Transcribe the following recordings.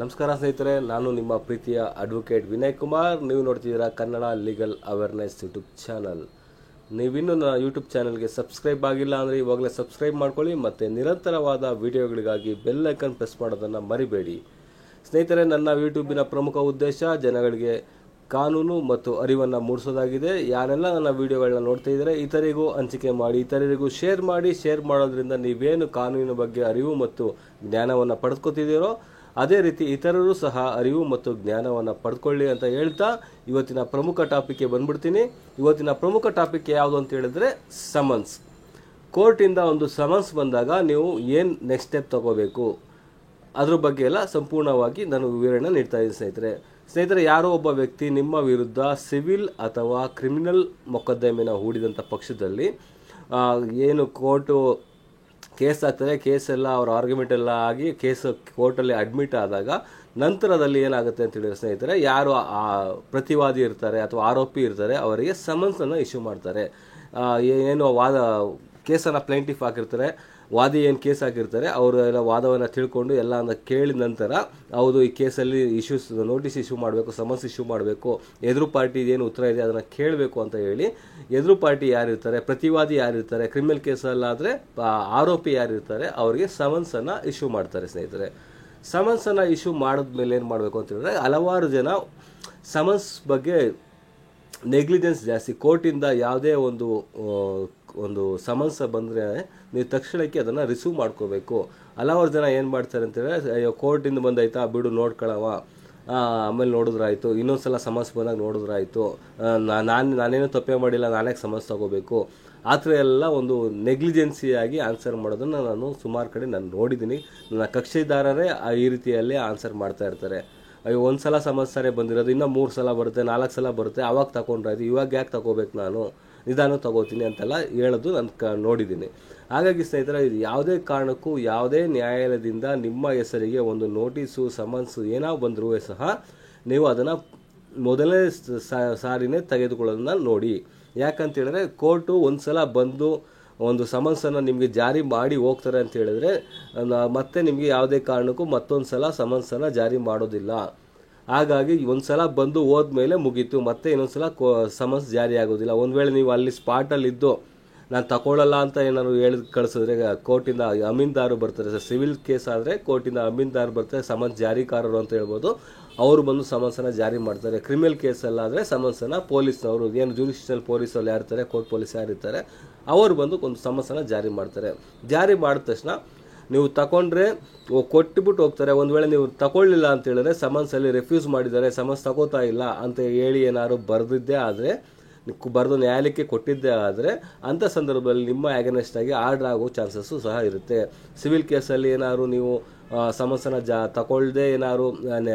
ನಮಸ್ಕಾರ ಸ್ನೇಹಿತರೆ, ನಾನು ನಿಮ್ಮ ಪ್ರೀತಿಯ ಅಡ್ವೊಕೇಟ್ ವಿನಯ್ ಕುಮಾರ್. ನೀವು ನೋಡ್ತಿದ್ದೀರಾ Kannada legal awareness YouTube channel. ನೀವಿನ್ನೂ ನನ್ನ ಯೂಟ್ಯೂಬ್ ಚಾನಲ್ಗೆ ಸಬ್ಸ್ಕ್ರೈಬ್ ಆಗಿಲ್ಲ ಅಂದರೆ ಇವಾಗಲೇ ಸಬ್ಸ್ಕ್ರೈಬ್ ಮಾಡ್ಕೊಳ್ಳಿ ಮತ್ತು ನಿರಂತರವಾದ ವಿಡಿಯೋಗಳಿಗಾಗಿ ಬೆಲ್ ಐಕನ್ ಪ್ರೆಸ್ ಮಾಡೋದನ್ನು ಮರಿಬೇಡಿ. ಸ್ನೇಹಿತರೆ, ನನ್ನ ಯೂಟ್ಯೂಬಿನ ಪ್ರಮುಖ ಉದ್ದೇಶ ಜನಗಳಿಗೆ ಕಾನೂನು ಮತ್ತು ಅರಿವನ್ನು ಮೂಡಿಸೋದಾಗಿದೆ. ಯಾರೆಲ್ಲ ನನ್ನ ವಿಡಿಯೋಗಳನ್ನ ನೋಡ್ತಾ ಇದ್ದಾರೆ ಇತರಿಗೂ ಹಂಚಿಕೆ ಮಾಡಿ, ಇತರರಿಗೂ ಶೇರ್ ಮಾಡೋದ್ರಿಂದ ನೀವೇನು ಕಾನೂನಿನ ಬಗ್ಗೆ ಅರಿವು ಮತ್ತು ಜ್ಞಾನವನ್ನು ಪಡೆದುಕೊತಿದ್ದೀರೋ ಅದೇ ರೀತಿ ಇತರರು ಸಹ ಅರಿವು ಮತ್ತು ಜ್ಞಾನವನ್ನು ಪಡೆದುಕೊಳ್ಳಿ ಅಂತ ಹೇಳ್ತಾ ಇವತ್ತಿನ ಪ್ರಮುಖ ಟಾಪಿಕ್ಗೆ ಬಂದ್ಬಿಡ್ತೀನಿ. ಇವತ್ತಿನ ಪ್ರಮುಖ ಟಾಪಿಕ್ ಯಾವುದು ಅಂತ ಹೇಳಿದ್ರೆ ಸಮನ್ಸ್. ಕೋರ್ಟಿಂದ ಒಂದು ಸಮನ್ಸ್ ಬಂದಾಗ ನೀವು ಏನು ನೆಕ್ಸ್ಟ್ ಸ್ಟೆಪ್ ತಗೋಬೇಕು ಅದ್ರ ಬಗ್ಗೆ ಎಲ್ಲ ಸಂಪೂರ್ಣವಾಗಿ ನಾನು ವಿವರಣೆ ನೀಡ್ತಾ ಇದ್ದೀನಿ ಸ್ನೇಹಿತರೆ. ಯಾರೋ ಒಬ್ಬ ವ್ಯಕ್ತಿ ನಿಮ್ಮ ವಿರುದ್ಧ ಸಿವಿಲ್ ಅಥವಾ ಕ್ರಿಮಿನಲ್ ಮೊಕದ್ದಮೆನ ಹೂಡಿದಂಥ ಪಕ್ಷದಲ್ಲಿ ಏನು ಕೋರ್ಟು ಕೇಸ್ ಆಗ್ತದೆ, ಕೇಸೆಲ್ಲ ಅವ್ರ ಆರ್ಗ್ಯುಮೆಂಟ್ ಎಲ್ಲ ಆಗಿ ಕೇಸ್ ಕೋರ್ಟಲ್ಲಿ ಅಡ್ಮಿಟ್ ಆದಾಗ ನಂತರದಲ್ಲಿ ಏನಾಗುತ್ತೆ ಅಂತ ಹೇಳಿದ್ರೆ ಸ್ನೇಹಿತರೆ, ಯಾರು ಪ್ರತಿವಾದಿ ಇರ್ತಾರೆ ಅಥವಾ ಆರೋಪಿ ಇರ್ತಾರೆ ಅವರಿಗೆ ಸಮನ್ಸನ್ನು ಇಶ್ಯೂ ಮಾಡ್ತಾರೆ. ಏನು ಕೇಸನ್ನು ಪ್ಲೇಂಟಿಫ್ ಹಾಕಿರ್ತಾರೆ, ವಾದಿ ಏನು ಕೇಸ್ ಹಾಕಿರ್ತಾರೆ ಅವರು ಎಲ್ಲ ವಾದವನ್ನು ತಿಳ್ಕೊಂಡು ಎಲ್ಲ ಕೇಳಿದ ನಂತರ ಹೌದು ಈ ಕೇಸಲ್ಲಿ ನೋಟಿಸ್ ಇಶ್ಯೂ ಮಾಡಬೇಕು, ಸಮನ್ಸ್ ಇಶ್ಯೂ ಮಾಡಬೇಕು, ಎದುರು ಪಾರ್ಟಿ ಏನು ಉತ್ತರ ಇದೆ ಅದನ್ನು ಕೇಳಬೇಕು ಅಂತ ಹೇಳಿ ಎದುರು ಪಾರ್ಟಿ ಯಾರಿರ್ತಾರೆ, ಪ್ರತಿವಾದಿ ಯಾರಿರ್ತಾರೆ, ಕ್ರಿಮಿನಲ್ ಕೇಸಲ್ಲಾದರೆ ಆರೋಪಿ ಯಾರಿರ್ತಾರೆ ಅವರಿಗೆ ಸಮನ್ಸನ್ನು ಇಶ್ಯೂ ಮಾಡ್ತಾರೆ ಸ್ನೇಹಿತರೆ. ಸಮನ್ಸನ್ನು ಇಶ್ಯೂ ಮಾಡಿದ್ಮೇಲೆ ಏನು ಮಾಡಬೇಕು ಅಂತ ಹೇಳಿದ್ರೆ, ಹಲವಾರು ಜನ ಸಮನ್ಸ್ ಬಗ್ಗೆ ನೆಗ್ಲಿಜೆನ್ಸ್ ಜಾಸ್ತಿ. ಕೋರ್ಟಿಂದ ಯಾವುದೇ ಒಂದು ಸಮನ್ಸ್ ಬಂದರೆ ನೀವು ತಕ್ಷಣಕ್ಕೆ ಅದನ್ನು ರಿಸೀವ್ ಮಾಡ್ಕೋಬೇಕು. ಹಲವಾರು ಜನ ಏನು ಮಾಡ್ತಾರೆ ಅಂತೇಳಿದ್ರೆ, ಅಯ್ಯೋ ಕೋರ್ಟಿಂದ ಬಂದಾಯ್ತಾ ಬಿಡು ನೋಡ್ಕೊಳ್ಳವ, ಆಮೇಲೆ ನೋಡಿದ್ರಾಯ್ತು, ಇನ್ನೊಂದ್ಸಲ ಸಮನ್ಸ್ ಬಂದಾಗ ನೋಡಿದ್ರಾಯ್ತು, ನಾನೇನು ತಪ್ಪೇ ಮಾಡಿಲ್ಲ, ನಾನೇ ಸಮನ್ಸ್ ತಗೋಬೇಕು, ಆ ಥರ ಎಲ್ಲ ಒಂದು ನೆಗ್ಲಿಜೆನ್ಸಿಯಾಗಿ ಆನ್ಸರ್ ಮಾಡೋದನ್ನು ನಾನು ಸುಮಾರು ಕಡೆ ನೋಡಿದ್ದೀನಿ. ನನ್ನ ಕಕ್ಷಿದಾರರೇ ಈ ರೀತಿಯಲ್ಲಿ ಆನ್ಸರ್ ಮಾಡ್ತಾ ಇರ್ತಾರೆ. ಅಯ್ಯೋ ಒಂದು ಸಲ ಸಮಸ್ಯೆ ಬಂದಿರೋದು, ಇನ್ನೂ 3 ಸಲ ಬರುತ್ತೆ, 4 ಸಲ ಬರುತ್ತೆ, ಆವಾಗ ತಗೊಂಡ್ರಾಯ್ತು, ಇವಾಗ ಯಾಕೆ ತಗೋಬೇಕು, ನಾನು ನಿಧಾನ ತಗೋತೀನಿ ಅಂತೆಲ್ಲ ಹೇಳೋದು ನಾನು ನೋಡಿದ್ದೀನಿ. ಹಾಗಾಗಿ ಸ್ನೇಹಿತರೆ, ಇದು ಯಾವುದೇ ಕಾರಣಕ್ಕೂ ಯಾವುದೇ ನ್ಯಾಯಾಲಯದಿಂದ ನಿಮ್ಮ ಹೆಸರಿಗೆ ಒಂದು ನೋಟಿಸು ಸಮನ್ಸು ಏನೋ ಬಂದರೂ ಸಹ ನೀವು ಅದನ್ನು ಮೊದಲನೇ ಸಾರಿನೇ ತೆಗೆದುಕೊಳ್ಳೋದನ್ನ ನೋಡಿ. ಯಾಕಂತೇಳಿದ್ರೆ ಕೋರ್ಟು ಒಂದು ಸಲ ಬಂದು ಒಂದು ಸಮನ್ಸನ್ನು ನಿಮಗೆ ಜಾರಿ ಮಾಡಿ ಹೋಗ್ತಾರೆ ಅಂತ ಹೇಳಿದ್ರೆ ಮತ್ತೆ ನಿಮಗೆ ಯಾವುದೇ ಕಾರಣಕ್ಕೂ ಮತ್ತೊಂದು ಸಲ ಸಮನ್ಸನ್ನು ಜಾರಿ ಮಾಡೋದಿಲ್ಲ. ಹಾಗಾಗಿ ಒಂದು ಸಲ ಬಂದು ಹೋದ್ಮೇಲೆ ಮುಗೀತು, ಮತ್ತೆ ಇನ್ನೊಂದು ಸಲ ಸಮನ್ಸ್ ಜಾರಿ ಆಗೋದಿಲ್ಲ. ಒಂದು ವೇಳೆ ನೀವು ಅಲ್ಲಿ ಸ್ಪಾಟಲ್ಲಿದ್ದು ನಾನು ತಗೊಳ್ಳಲ್ಲ ಅಂತ ಏನಾದ್ರು ಹೇಳಿ ಕಳಿಸಿದ್ರೆ ಕೋರ್ಟಿಂದ ಅಮೀನ್ದಾರು ಬರ್ತಾರೆ. ಸಿವಿಲ್ ಕೇಸ್ ಆದರೆ ಕೋರ್ಟಿಂದ ಅಮೀನ್ದಾರು ಬರ್ತಾರೆ, ಸಮನ್ಸ್ ಜಾರಿಕಾರರು ಅಂತ ಹೇಳ್ಬೋದು, ಅವರು ಬಂದು ಸಮನ್ಸನ್ನು ಜಾರಿ ಮಾಡ್ತಾರೆ. ಕ್ರಿಮಿನಲ್ ಕೇಸಲ್ಲಾದರೆ ಸಮನ್ಸನ್ನು ಪೊಲೀಸ್ನವರು ಏನು ಜುಡಿಷಿಯಲ್ ಪೊಲೀಸಲ್ಲಿ ಯಾರಿರ್ತಾರೆ, ಕೋರ್ಟ್ ಪೊಲೀಸ್ ಯಾರಿರ್ತಾರೆ ಅವರು ಬಂದು ಒಂದು ಸಮನ್ಸನ್ನು ಜಾರಿ ಮಾಡ್ತಾರೆ. ಜಾರಿ ಮಾಡಿದ ತಕ್ಷಣ ನೀವು ತಗೊಂಡ್ರೆ ಕೊಟ್ಟುಬಿಟ್ಟು ಹೋಗ್ತಾರೆ. ಒಂದು ವೇಳೆ ನೀವು ತಗೊಳ್ಳಿಲ್ಲ ಅಂತ ಹೇಳಿದ್ರೆ, ಸಮನ್ಸಲ್ಲಿ ರೆಫ್ಯೂಸ್ ಮಾಡಿದ್ದಾರೆ, ಸಮನ್ಸ್ ತಗೋತಾ ಇಲ್ಲ ಅಂತ ಹೇಳಿ ಏನಾದ್ರು ಬರೆದಿದ್ದೇ ಆದರೆ, ಬರೆದು ನ್ಯಾಯಾಲಯಕ್ಕೆ ಕೊಟ್ಟಿದ್ದೇ ಆದರೆ ಅಂಥ ಸಂದರ್ಭದಲ್ಲಿ ನಿಮ್ಮ ಅಗೇನೆಸ್ಟ್ ಆಗಿ ಆರ್ಡರ್ ಆಗೋ ಚಾನ್ಸಸ್ಸು ಸಹ ಇರುತ್ತೆ. ಸಿವಿಲ್ ಕೇಸಲ್ಲಿ ಏನಾದ್ರು ನೀವು ಸಮನ್ಸನ್ನು ತಗೊಳ್ಳದೆ ಏನಾದ್ರು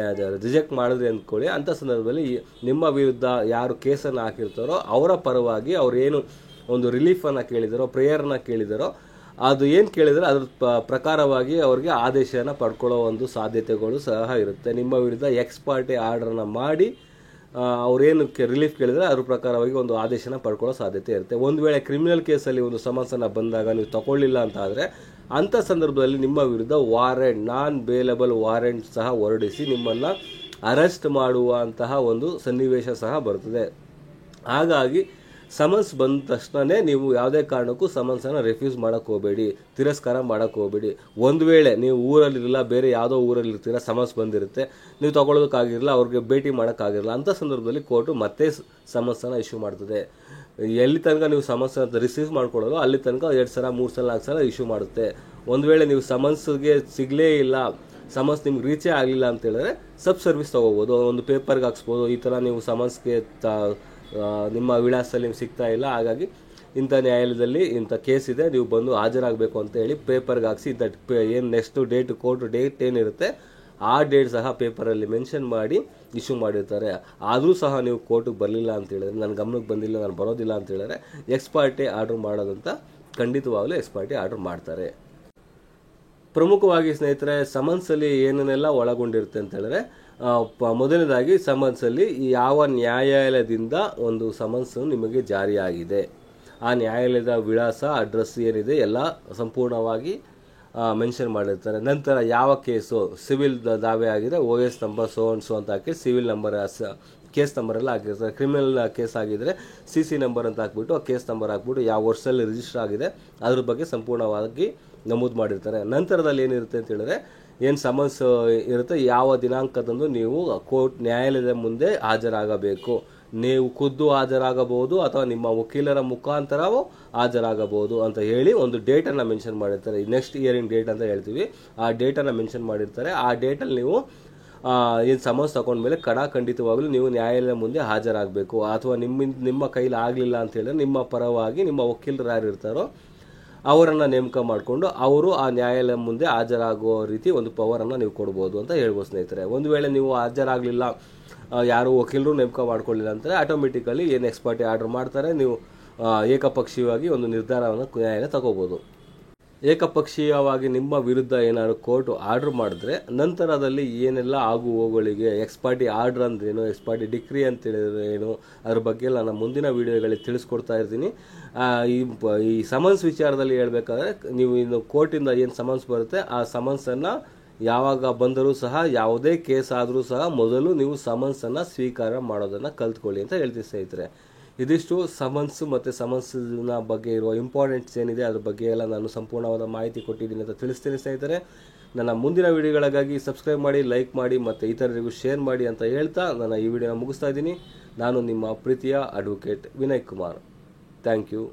ರಿಜೆಕ್ಟ್ ಮಾಡಿದ್ರಿ ಅಂದ್ಕೊಳ್ಳಿ, ಅಂಥ ಸಂದರ್ಭದಲ್ಲಿ ನಿಮ್ಮ ವಿರುದ್ಧ ಯಾರು ಕೇಸನ್ನು ಹಾಕಿರ್ತಾರೋ ಅವರ ಪರವಾಗಿ ಅವ್ರು ಏನು ಒಂದು ರಿಲೀಫನ್ನು ಕೇಳಿದಾರೋ, ಪ್ರೇಯರ್ನ ಕೇಳಿದಾರೋ, ಅದು ಏನು ಕೇಳಿದರೆ ಅದ್ರ ಪ್ರಕಾರವಾಗಿ ಅವ್ರಿಗೆ ಆದೇಶನ ಪಡ್ಕೊಳ್ಳೋ ಒಂದು ಸಾಧ್ಯತೆಗಳು ಸಹ ಇರುತ್ತೆ. ನಿಮ್ಮ ವಿರುದ್ಧ ಎಕ್ಸ್ ಪಾರ್ಟಿ ಆರ್ಡರ್ನ ಮಾಡಿ ಅವ್ರೇನು ರಿಲೀಫ್ ಕೇಳಿದರೆ ಅದ್ರ ಪ್ರಕಾರವಾಗಿ ಒಂದು ಆದೇಶನ ಪಡ್ಕೊಳ್ಳೋ ಸಾಧ್ಯತೆ ಇರುತ್ತೆ. ಒಂದು ವೇಳೆ ಕ್ರಿಮಿನಲ್ ಕೇಸಲ್ಲಿ ಒಂದು ಸಮನ್ಸನ್ನು ಬಂದಾಗ ನೀವು ತಗೊಳ್ಳಿಲ್ಲ ಅಂತ ಆದರೆ ಅಂಥ ಸಂದರ್ಭದಲ್ಲಿ ನಿಮ್ಮ ವಿರುದ್ಧ ವಾರೆಂಟ್, ನಾನ್ ಬೇಲಬಲ್ ವಾರೆಂಟ್ ಸಹ ಹೊರಡಿಸಿ ನಿಮ್ಮನ್ನು ಅರೆಸ್ಟ್ ಮಾಡುವಂತಹ ಒಂದು ಸನ್ನಿವೇಶ ಸಹ ಬರ್ತದೆ. ಹಾಗಾಗಿ ಸಮನ್ಸ್ ಬಂದ ತಕ್ಷಣವೇ ನೀವು ಯಾವುದೇ ಕಾರಣಕ್ಕೂ ಸಮನ್ಸನ್ನು ರೆಫ್ಯೂಸ್ ಮಾಡೋಕ್ಕೆ ಹೋಗಬೇಡಿ, ತಿರಸ್ಕಾರ ಮಾಡೋಕ್ಕೆ ಹೋಗಬೇಡಿ. ಒಂದು ವೇಳೆ ನೀವು ಊರಲ್ಲಿರಲ್ಲ, ಬೇರೆ ಯಾವುದೋ ಊರಲ್ಲಿ ಇರ್ತೀರ, ಸಮನ್ಸ್ ಬಂದಿರುತ್ತೆ, ನೀವು ತಗೊಳ್ಳೋದಕ್ಕಾಗಿರಲ್ಲ, ಅವ್ರಿಗೆ ಭೇಟಿ ಮಾಡೋಕ್ಕಾಗಿರಲ್ಲ, ಅಂಥ ಸಂದರ್ಭದಲ್ಲಿ ಕೋರ್ಟು ಮತ್ತೆ ಸಮನ್ಸನ್ನು ಇಶ್ಯೂ ಮಾಡ್ತದೆ. ಎಲ್ಲಿ ತನಕ ನೀವು ಸಮನ್ಸನ್ನು ರಿಸೀವ್ ಮಾಡ್ಕೊಳ್ಳೋದು ಅಲ್ಲಿ ತನಕ 2 ಸಲ 3 ಸಲ 4 ಸಲ ಇಶ್ಯೂ ಮಾಡುತ್ತೆ. ಒಂದು ವೇಳೆ ನೀವು ಸಮನ್ಸ್ಗೆ ಸಿಗಲೇ ಇಲ್ಲ, ಸಮನ್ಸ್ ನಿಮ್ಗೆ ರೀಚೇ ಆಗಲಿಲ್ಲ ಅಂತ ಹೇಳಿದ್ರೆ ಸಬ್ ಸರ್ವಿಸ್ ತೊಗೋಬೋದು, ಒಂದು ಪೇಪರ್ಗೆ ಹಾಕ್ಸ್ಬೋದು. ಈ ಥರ ನೀವು ಸಮನ್ಸ್ಗೆ ನಿಮ್ಮ ವಿಳಾಸದಲ್ಲಿ ನಿಮ್ಗೆ ಸಿಗ್ತಾ ಇಲ್ಲ, ಹಾಗಾಗಿ ಇಂಥ ನ್ಯಾಯಾಲಯದಲ್ಲಿ ಇಂಥ ಕೇಸ್ ಇದೆ, ನೀವು ಬಂದು ಹಾಜರಾಗಬೇಕು ಅಂತ ಹೇಳಿ ಪೇಪರ್ಗೆ ಹಾಕ್ಸಿ ಇಂಥ ಏನು ನೆಕ್ಸ್ಟು ಡೇಟ್ ಕೋರ್ಟ್ ಡೇಟ್ ಏನಿರುತ್ತೆ ಆ ಡೇಟ್ ಸಹ ಪೇಪರಲ್ಲಿ ಮೆನ್ಷನ್ ಮಾಡಿ ಇಶ್ಯೂ ಮಾಡಿರ್ತಾರೆ. ಆದರೂ ಸಹ ನೀವು ಕೋರ್ಟಿಗೆ ಬರಲಿಲ್ಲ ಅಂತ ಹೇಳಿದ್ರೆ, ನನ್ನ ಗಮನಕ್ಕೆ ಬಂದಿಲ್ಲ, ನಾನು ಬರೋದಿಲ್ಲ ಅಂತ ಹೇಳಿದ್ರೆ ಎಕ್ಸ್ ಪಾರ್ಟಿ ಆರ್ಡ್ರ್ ಮಾಡೋದಂತ ಖಂಡಿತವಾಗಲೂ ಎಕ್ಸ್ ಪಾರ್ಟಿ ಆರ್ಡ್ರ್ ಮಾಡ್ತಾರೆ. ಪ್ರಮುಖವಾಗಿ ಸ್ನೇಹಿತರೆ, ಸಮನ್ಸಲ್ಲಿ ಏನನ್ನೆಲ್ಲ ಒಳಗೊಂಡಿರುತ್ತೆ ಅಂತ ಹೇಳಿದ್ರೆ, ಮೊದಲನೇದಾಗಿ ಸಮನ್ಸಲ್ಲಿ ಯಾವ ನ್ಯಾಯಾಲಯದಿಂದ ಒಂದು ಸಮನ್ಸು ನಿಮಗೆ ಜಾರಿಯಾಗಿದೆ, ಆ ನ್ಯಾಯಾಲಯದ ವಿಳಾಸ, ಅಡ್ರೆಸ್ ಏನಿದೆ ಎಲ್ಲ ಸಂಪೂರ್ಣವಾಗಿ ಮೆನ್ಷನ್ ಮಾಡಿರ್ತಾರೆ. ನಂತರ ಯಾವ ಕೇಸು ಸಿವಿಲ್ ದಾವೆ ಆಗಿದೆ OS ನಂಬರ್ ಸೋ ಅಂತ ಹಾಕಿ ಸಿವಿಲ್ ನಂಬರ್ ಕೇಸ್ ನಂಬರ್ ಎಲ್ಲ ಹಾಕಿರ್ತಾರೆ. ಕ್ರಿಮಿನಲ್ ಕೇಸ್ ಆಗಿದ್ರೆ CC ನಂಬರ್ ಅಂತ ಹಾಕ್ಬಿಟ್ಟು ಆ ಕೇಸ್ ನಂಬರ್ ಹಾಕ್ಬಿಟ್ಟು ಯಾವ ವರ್ಷದಲ್ಲಿ ರಿಜಿಸ್ಟರ್ ಆಗಿದೆ ಅದ್ರ ಬಗ್ಗೆ ಸಂಪೂರ್ಣವಾಗಿ ನಮೂದು ಮಾಡಿರ್ತಾರೆ. ನಂತರದಲ್ಲಿ ಏನಿರುತ್ತೆ ಅಂತ ಹೇಳಿದ್ರೆ ಏನು ಸಮನ್ಸ್ ಇರುತ್ತೆ, ಯಾವ ದಿನಾಂಕದಂದು ನೀವು ನ್ಯಾಯಾಲಯದ ಮುಂದೆ ಹಾಜರಾಗಬೇಕು. ನೀವು ಖುದ್ದು ಹಾಜರಾಗಬಹುದು ಅಥವಾ ನಿಮ್ಮ ವಕೀಲರ ಮುಖಾಂತರವೂ ಹಾಜರಾಗಬಹುದು ಅಂತ ಹೇಳಿ ಒಂದು ಡೇಟನ್ನು ಮೆನ್ಷನ್ ಮಾಡಿರ್ತಾರೆ. ನೆಕ್ಸ್ಟ್ ಹಿಯರಿಂಗ್ ಡೇಟ್ ಅಂತ ಹೇಳ್ತೀವಿ, ಆ ಡೇಟನ್ನು ಮೆನ್ಷನ್ ಮಾಡಿರ್ತಾರೆ. ಆ ಡೇಟಲ್ಲಿ ನೀವು ಏನು ಸಮನ್ಸ್ ತಗೊಂಡ್ಮೇಲೆ ಖಂಡಿತವಾಗ್ಲೂ ನೀವು ನ್ಯಾಯಾಲಯದ ಮುಂದೆ ಹಾಜರಾಗಬೇಕು. ಅಥವಾ ನಿಮ್ಮ ಕೈಲಿ ಆಗಲಿಲ್ಲ ಅಂತ ಹೇಳಿದ್ರೆ ನಿಮ್ಮ ಪರವಾಗಿ ನಿಮ್ಮ ವಕೀಲರು ಯಾರು ಇರ್ತಾರೋ ಅವರನ್ನು ನೇಮಕ ಮಾಡಿಕೊಂಡು ಅವರು ಆ ನ್ಯಾಯಾಲಯ ಮುಂದೆ ಹಾಜರಾಗುವ ರೀತಿ ಒಂದು ಪವರನ್ನು ನೀವು ಕೊಡ್ಬೋದು ಅಂತ ಹೇಳ್ಬೋದು ಸ್ನೇಹಿತರೆ. ಒಂದು ವೇಳೆ ನೀವು ಹಾಜರಾಗಲಿಲ್ಲ, ಯಾರು ವಕೀಲರು ನೇಮಕ ಮಾಡ್ಕೊಳ್ಳಿಲ್ಲ ಅಂದರೆ ಆಟೋಮೆಟಿಕಲಿ ಏನು ಎಕ್ಸ್ ಪಾರ್ಟಿ ಆರ್ಡರ್ ಮಾಡ್ತಾರೆ, ನೀವು ಏಕಪಕ್ಷೀಯವಾಗಿ ಒಂದು ನಿರ್ಧಾರವನ್ನು ನ್ಯಾಯಾಲಯ ತಗೋಬೋದು. ಏಕಪಕ್ಷೀಯವಾಗಿ ನಿಮ್ಮ ವಿರುದ್ಧ ಏನಾದ್ರು ಕೋರ್ಟ್ ಆರ್ಡರ್ ಮಾಡಿದ್ರೆ ನಂತರದಲ್ಲಿ ಏನೆಲ್ಲ ಆಗು ಹೋಗುಗಳಿಗೆ ಎಕ್ಸ್ ಪಾರ್ಟಿ ಆರ್ಡರ್ ಅಂದ್ರೇನು, ಎಕ್ಸ್ ಪಾರ್ಟಿ ಡಿಕ್ರಿ ಅಂತ ಹೇಳಿದ್ರೆ ಏನು, ಅದ್ರ ಬಗ್ಗೆ ಎಲ್ಲ ನಾನು ಮುಂದಿನ ವಿಡಿಯೋಗಳಲ್ಲಿ ತಿಳಿಸ್ಕೊಡ್ತಾ ಇರ್ತೀನಿ. ಈ ಸಮನ್ಸ್ ವಿಚಾರದಲ್ಲಿ ಹೇಳ್ಬೇಕಾದ್ರೆ ನೀವು ಇನ್ನು ಕೋರ್ಟಿಂದ ಏನು ಸಮನ್ಸ್ ಬರುತ್ತೆ ಆ ಸಮನ್ಸನ್ನು ಯಾವಾಗ ಬಂದರೂ ಸಹ ಯಾವುದೇ ಕೇಸ್ ಆದರೂ ಸಹ ಮೊದಲು ನೀವು ಸಮನ್ಸನ್ನು ಸ್ವೀಕಾರ ಮಾಡೋದನ್ನು ಕಲ್ತ್ಕೊಳ್ಳಿ ಅಂತ ಹೇಳ್ತೀವಿ ಸ್ನೇಹಿತರೆ. ಇದಿಷ್ಟು ಸಮನ್ಸ್ ಮತ್ತು ಸಮನ್ಸ್ನ ಬಗ್ಗೆ ಇರುವ ಇಂಪಾರ್ಟೆಂಟ್ಸ್ ಏನಿದೆ ಅದ್ರ ಬಗ್ಗೆ ಎಲ್ಲ ನಾನು ಸಂಪೂರ್ಣವಾದ ಮಾಹಿತಿ ಕೊಟ್ಟಿದ್ದೀನಿ ಅಂತ ತಿಳಿಸ್ತೀನಿ ಸ್ನೇಹಿತರೆ. ನನ್ನ ಮುಂದಿನ ವಿಡಿಯೋಗಳಿಗಾಗಿ ಸಬ್ಸ್ಕ್ರೈಬ್ ಮಾಡಿ, ಲೈಕ್ ಮಾಡಿ ಮತ್ತು ಇತರರಿಗೂ ಶೇರ್ ಮಾಡಿ ಅಂತ ಹೇಳ್ತಾ ನಾನು ಈ ವಿಡಿಯೋನ ಮುಗಿಸ್ತಾ ಇದ್ದೀನಿ. ನಾನು ನಿಮ್ಮ ಪ್ರೀತಿಯ advocate Vinay Kumar. Thank you.